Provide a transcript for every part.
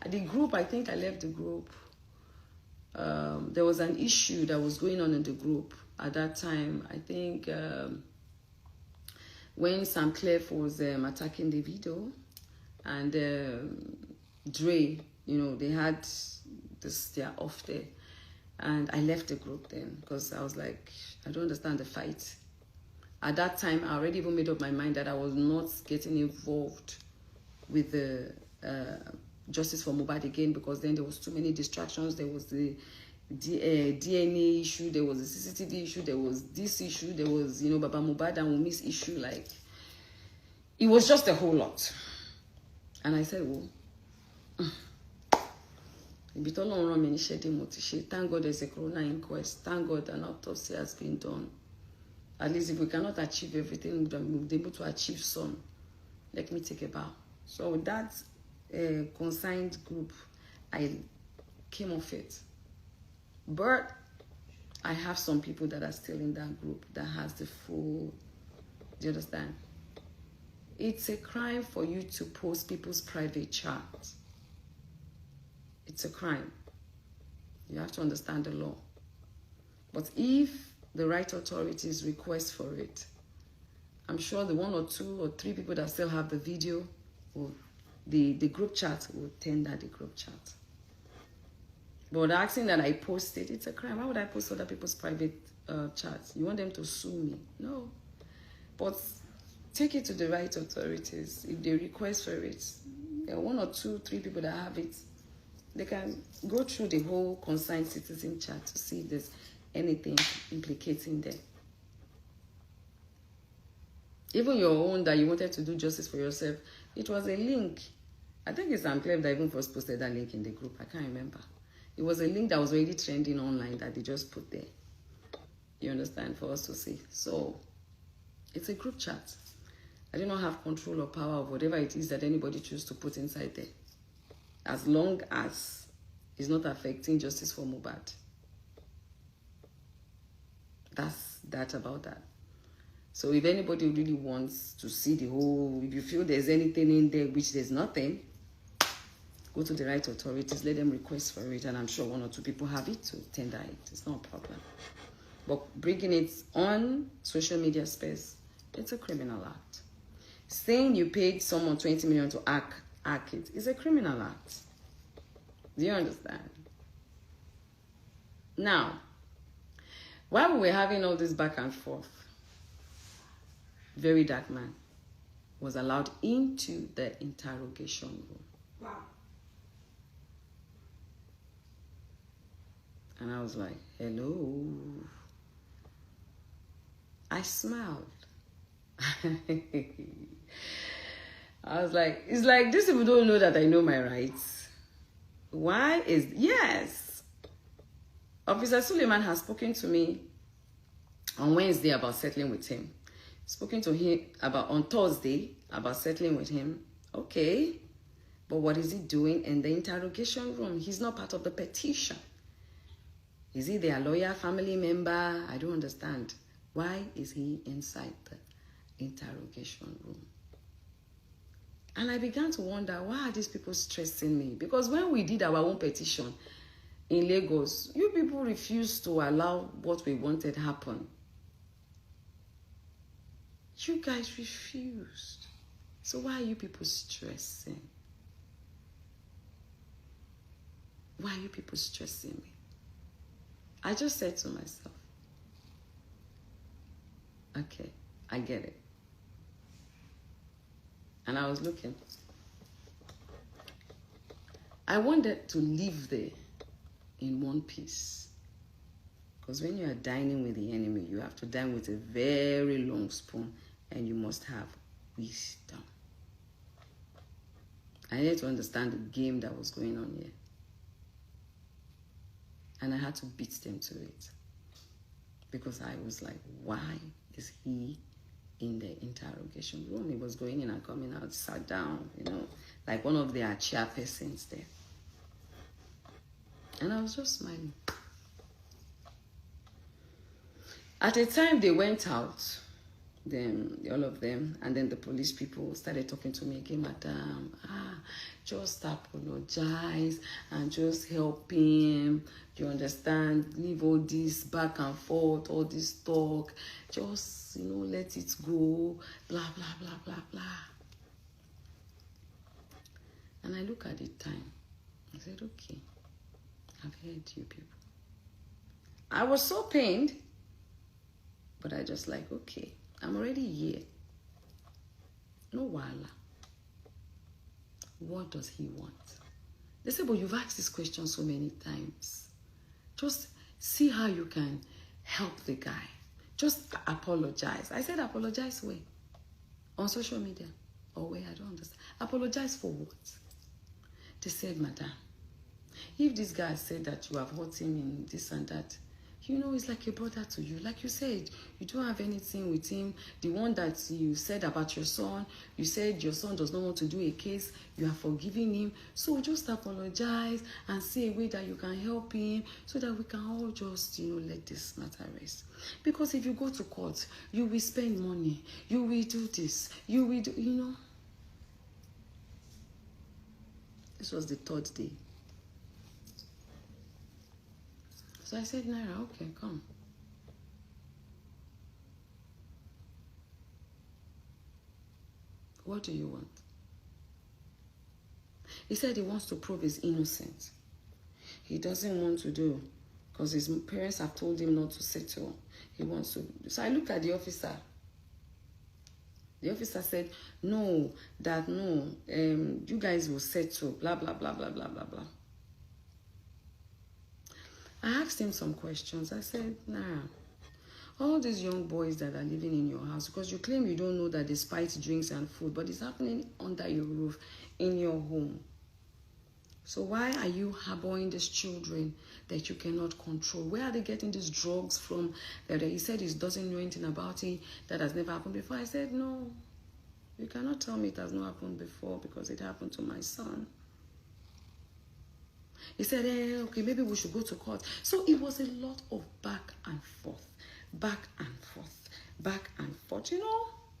The group, I think I left the group. There was an issue that was going on in the group at that time. I think when Sam Clef was attacking the video, and Dre, you know, they had this, they're off there. And I left the group then because I was like, I don't understand the fight. At that time, I already even made up my mind that I was not getting involved with the Justice for Mohbad again, because then there was too many distractions. There was the DNA issue, there was the CCTV issue, there was this issue, there was, you know, Baba Mohbad and Wumi's issue. Like, it was just a whole lot. And I said, well, thank God there's a corona inquest. Thank God an autopsy has been done. At least if we cannot achieve everything, we'll be able to achieve some. Let me take a bow. So with that consigned group, I came off it. But I have some people that are still in that group that has the full, do you understand? It's a crime for you to post people's private chats. It's a crime. You have to understand the law. But if the right authorities request for it, I'm sure the 1 or 2 or 3 people that still have the video, or the group chat, will tender the group chat. But asking that I post it, it's a crime. Why would I post other people's private chats? You want them to sue me? No. But take it to the right authorities. If they request for it, there are 1 or 2, 3 people that have it. They can go through the whole concerned citizen chat to see if there's anything implicating them. Even your own that you wanted to do justice for yourself, it was a link. I think it's Sam Clef that even first posted that link in the group. I can't remember. It was a link that was already trending online that they just put there. You understand? For us to see. So, it's a group chat. I do not have control or power of whatever it is that anybody chooses to put inside there, as long as it's not affecting justice for Mohbad. That's that about that. So if anybody really wants to see the whole, if you feel there's anything in there, which there's nothing, go to the right authorities, let them request for it, and I'm sure 1 or 2 people have it to tender it. It's not a problem. But bringing it on social media space, it's a criminal act. Saying you paid someone 20 million to hack it is a criminal act. Do you understand? Now, while we were having all this back and forth, Very Dark Man was allowed into the interrogation room. Wow. And I was like, hello. I smiled. I was like, it's like these people don't know that I know my rights. Why is, yes. Officer Suleiman has spoken to me on Wednesday about settling with him. Spoken to him about on Thursday about settling with him. Okay. But what is he doing in the interrogation room? He's not part of the petition. Is he their lawyer, family member? I don't understand. Why is he inside the interrogation room? And I began to wonder, why are these people stressing me? Because when we did our own petition in Lagos, you people refused to allow what we wanted happen. You guys refused. So why are you people stressing? Why are you people stressing me? I just said to myself, okay, I get it. And I was looking. I wanted to live there in one piece. Because when you are dining with the enemy, you have to dine with a very long spoon, and you must have wisdom. I needed to understand the game that was going on here. And I had to beat them to it. Because I was like, why is he in the interrogation room? He was going in and coming out, sat down, you know, like one of their chairpersons there. And I was just smiling. At a time they went out, them, all of them, and then the police people started talking to me again. Madam, just apologize and just help him. You understand? Leave all this back and forth, all this talk. Just, let it go. Blah, blah, blah, blah, blah. And I look at the time. I said, okay, I've heard you people. I was so pained, but I just like, okay, I'm already here. No wala. What does he want? They say, but you've asked this question so many times. Just see how you can help the guy. Just apologize. I said, apologize where? On social media? Or where? I don't understand. Apologize for what? They said, madam, if this guy said that you have hurt him in this and that, it's like a brother to you. Like you said, you don't have anything with him. The one that you said about your son, you said your son does not want to do a case. You are forgiving him. So just apologize and say a way that you can help him so that we can all just, let this matter rest. Because if you go to court, you will spend money. You will do this. You will do, This was the third day. So I said, Naira, okay, come. What do you want? He said he wants to prove he's innocent. He doesn't want to do, because his parents have told him not to settle. He wants to. So I looked at the officer. The officer said, no, you guys will settle, blah, blah, blah, blah, blah, blah, blah. I asked him some questions. I said, all these young boys that are living in your house, because you claim you don't know that they spice drinks and food, but it's happening under your roof, in your home. So why are you harboring these children that you cannot control? Where are they getting these drugs from? That he said he doesn't know anything about it, that has never happened before. I said, no, you cannot tell me it has not happened before because it happened to my son. He said, okay, maybe we should go to court. So it was a lot of back and forth, back and forth, back and forth,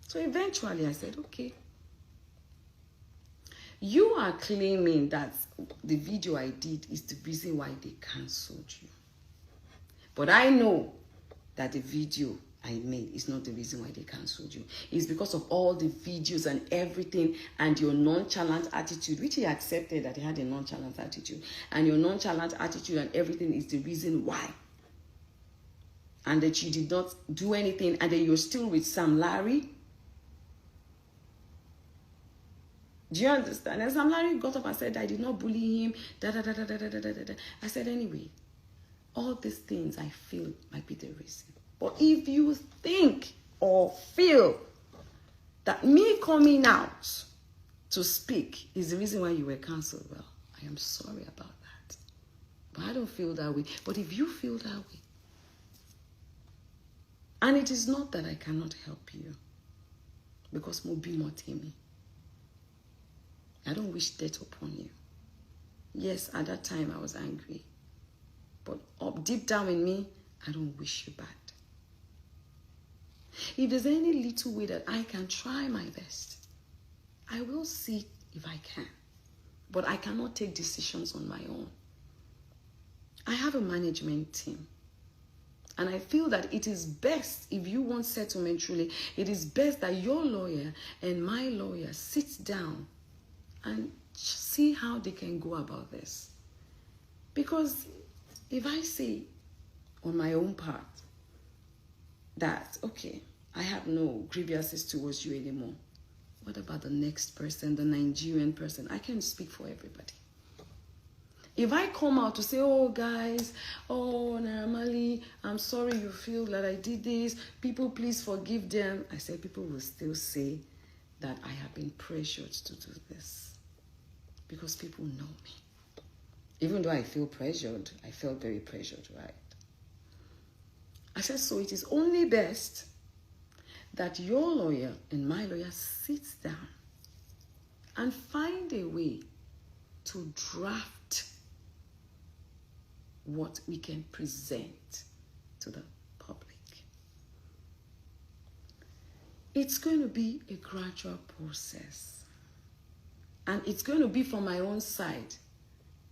So eventually I said, okay. You are claiming that the video I did is the reason why they cancelled you. But I know that the video I made is not the reason why they cancelled you. It's because of all the videos and everything and your nonchalant attitude, which he accepted that he had a nonchalant attitude. And your nonchalant attitude and everything is the reason why. And that you did not do anything and then you're still with Sam Larry. Do you understand? And Sam Larry got up and said, I did not bully him. I said, anyway, all these things I feel might be the reason. But if you think or feel that me coming out to speak is the reason why you were cancelled, well, I am sorry about that. But I don't feel that way. But if you feel that way, and it is not that I cannot help you, because Mobi Motimi, I don't wish death upon you. Yes, at that time I was angry. But up deep down in me, I don't wish you bad. If there's any little way that I can try my best, I will see if I can. But I cannot take decisions on my own. I have a management team. And I feel that it is best, if you want settlement truly, it is best that your lawyer and my lawyer sit down and see how they can go about this. Because if I say on my own part that, okay, I have no grievances towards you anymore, what about the next person, the Nigerian person? I can't speak for everybody. If I come out to say, oh guys, oh normally, I'm sorry you feel that I did this, people please forgive them, I say people will still say that I have been pressured to do this. Because people know me. Even though I feel pressured, I felt very pressured, right? I said, so it is only best that your lawyer and my lawyer sits down and find a way to draft what we can present to the public. It's going to be a gradual process. And it's going to be from my own side.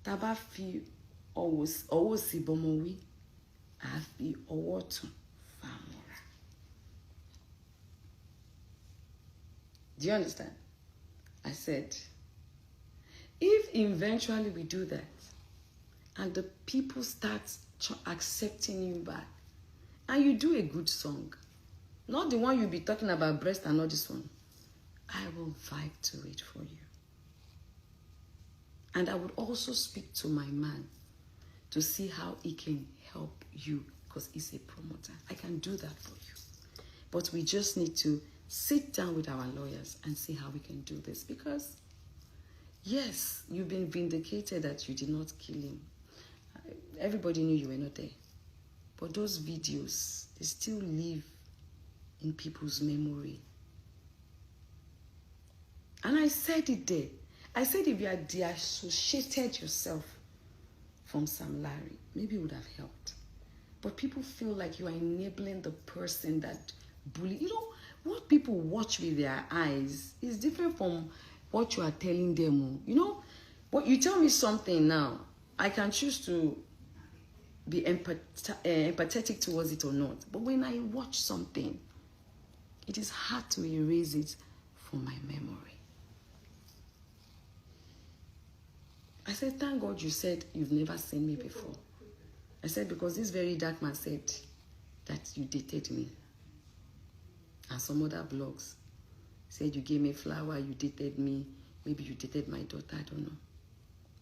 Taba fi owo si bomowi. I fi owo tun famora. Do you understand? I said, if eventually we do that, and the people start accepting you back, and you do a good song, not the one you'll be talking about breast and all this one, I will vibe to it for you. And I would also speak to my man to see how he can help you, because he's a promoter. I can do that for you. But we just need to sit down with our lawyers and see how we can do this. Because, yes, you've been vindicated that you did not kill him. Everybody knew you were not there. But those videos, they still live in people's memory. And I said it there. I said if you had deassociated yourself from Sam Larry, maybe it would have helped. But people feel like you are enabling the person that bully. You know, what people watch with their eyes is different from what you are telling them. You know, but you tell me something now, I can choose to be empathetic towards it or not. But when I watch something, it is hard to erase it from my memory. I said, thank God you said you've never seen me before. I said, because this very dark man said that you dated me. And some other blogs said you gave me flower, you dated me. Maybe you dated my daughter, I don't know.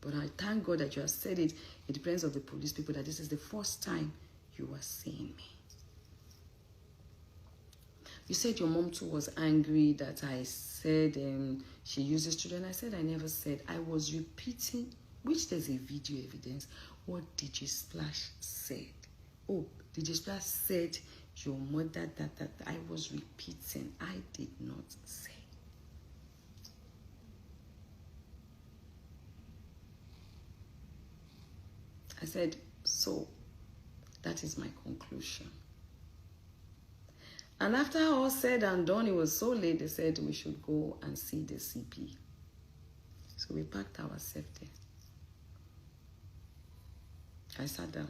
But I thank God that you have said it in the presence of the police people, that this is the first time you are seeing me. You said your mom too was angry that I said she uses children. I said I never said. I was repeating, which there's a video evidence, what DJ Splash said. Oh, DJ Splash said your mother, that. I was repeating. I did not say. I said, so that is my conclusion. And after all said and done, it was so late, they said we should go and see the CP. So we packed ourselves there. I sat down.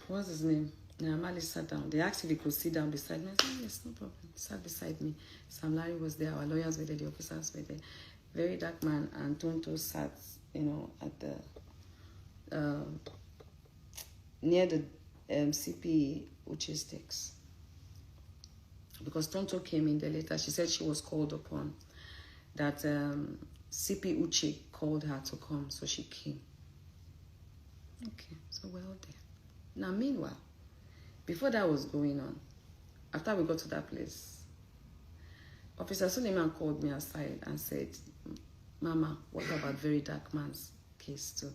What's his name? Amali sat down. They asked if he could sit down beside me. I said, yes, no problem. He sat beside me. Sam Larry was there. Our lawyers were there. The officers were there. Very dark man. And Tonto sat, you know, at the... near the CP Uche's desk. Because Tonto came in there later. She said she was called upon. That CP Uche called her to come. So she came. Okay, so we're all there. Now, meanwhile, before that was going on, after we got to that place, Officer Suleiman called me aside and said, Mama, what about very dark man's case too?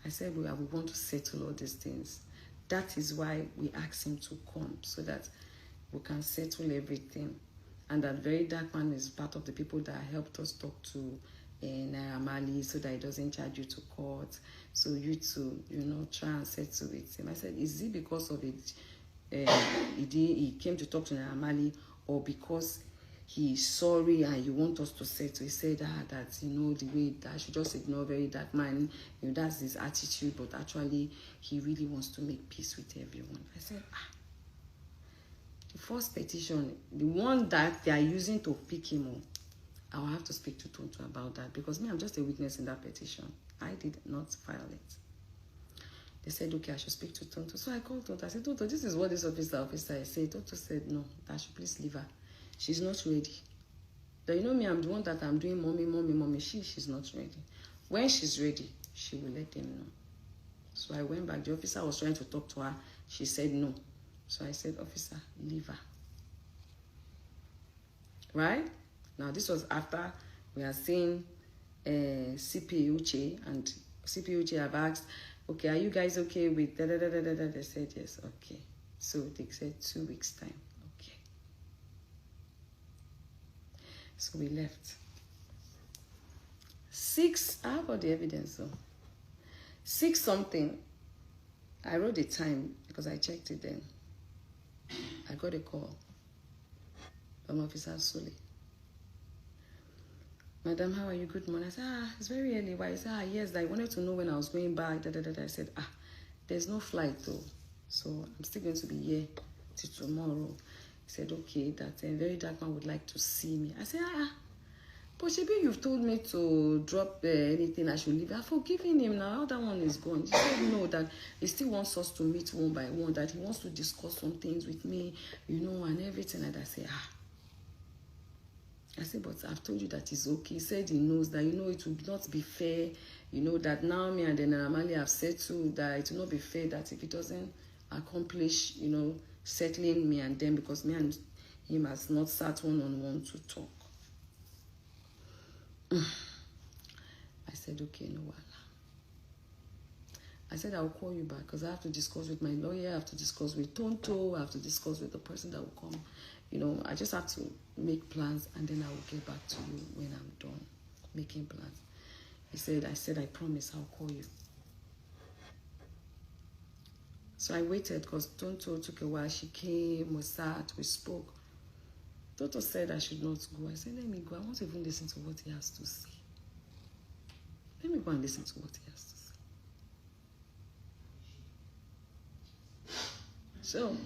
I said, we want to settle all these things. That is why we asked him to come, so that we can settle everything. And that very dark man is part of the people that helped us talk to Amali, so that he doesn't charge you to court. So you to, you know, try and settle with him. I said, is it because of it? He came to talk to Amali, or because he's sorry and you want us to settle? He said that, you know, the way that I should just ignore very dark man, you know, that's his attitude, but actually he really wants to make peace with everyone. I said, the first petition, the one that they are using to pick him up, I will have to speak to Tonto about that, because me, I'm just a witness in that petition. I did not file it. They said, okay, I should speak to Tonto. So I called Tonto. I said, Tonto, this is what this officer is saying. Tonto said, no, I should please leave her. She's not ready. But you know me, I'm the one that I'm doing mommy. She's not ready. When she's ready, she will let them know. So I went back. The officer was trying to talk to her. She said no. So I said, officer, leave her. Right? Now, this was after we are seeing CP Uche, and CP Uche have asked, okay, are you guys okay with da-da-da-da-da-da? They said, yes, okay. So they said 2 weeks' time. Okay. So we left. 6, I have all the evidence though. 6 something, I wrote the time because I checked it then. I got a call from Officer Sule. Madam, how are you? Good morning. I said, it's very early. Why? He said, yes, I wanted to know when I was going back. I said, there's no flight though. So I'm still going to be here till tomorrow. He said, okay, that a very dark man would like to see me. I said, but maybe you've told me to drop anything I should leave. I've forgiven him now. That one is gone. He said no, that he still wants us to meet one by one, that he wants to discuss some things with me, and everything. And I said, I said, but I've told you that it's okay. He said he knows that, it will not be fair, that now me and then Amali have settled that it will not be fair that if he doesn't accomplish, settling me and them, because me and him has not sat one-on-one to talk. I said, okay, no wala. I said, I'll call you back because I have to discuss with my lawyer, I have to discuss with Tonto, I have to discuss with the person that will come. I just have to make plans and then I will get back to you when I'm done making plans. I said, I promise I'll call you. So I waited because Tonto took a while. She came, we sat, we spoke. Tonto said I should not go. I said, let me go. I want to even listen to what he has to say. Let me go and listen to what he has to say. So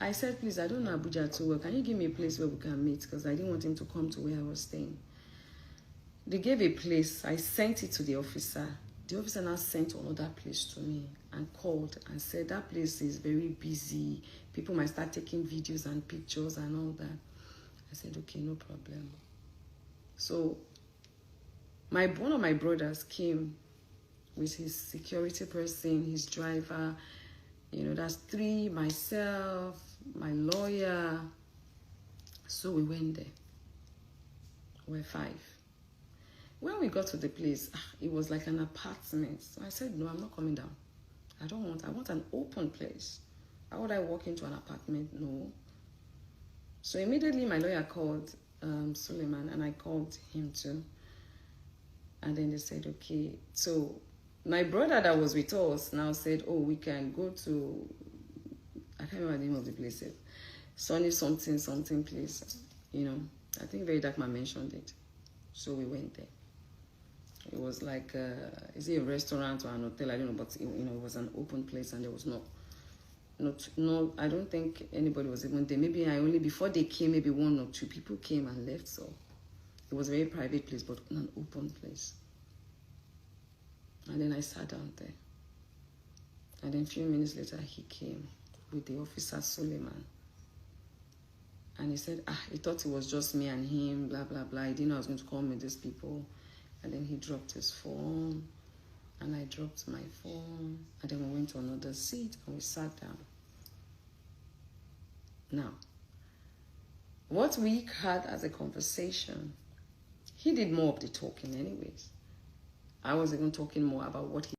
I said, please, I don't know Abuja too well. Can you give me a place where we can meet? Because I didn't want him to come to where I was staying. They gave a place. I sent it to the officer. The officer now sent another place to me and called and said that place is very busy. People might start taking videos and pictures and all that. I said, okay, no problem. So one of my brothers came with his security person, his driver. That's 3, myself, my lawyer. So we went there. We're 5. When we got to the place, it was like an apartment. So I said, no, I'm not coming down. I want an open place. How would I walk into an apartment? No. So immediately my lawyer called Suleiman and I called him too. And then they said, okay. So my brother that was with us now said, oh, we can go to, I can't remember the name of the place. Sunny something place. I think Very Dark Man mentioned it. So we went there. It was like, is it a restaurant or an hotel? I don't know, but it was an open place and there was no, I don't think anybody was even there. Maybe before they came, maybe 1 or 2 people came and left. So it was a very private place, but an open place. And then I sat down there. And then a few minutes later, he came with the officer, Suleiman. And he said, he thought it was just me and him, blah, blah, blah. He didn't know I was going to come with these people. And then he dropped his phone. And I dropped my phone. And then we went to another seat and we sat down. Now, what we had as a conversation, he did more of the talking anyways. I was even talking more about what he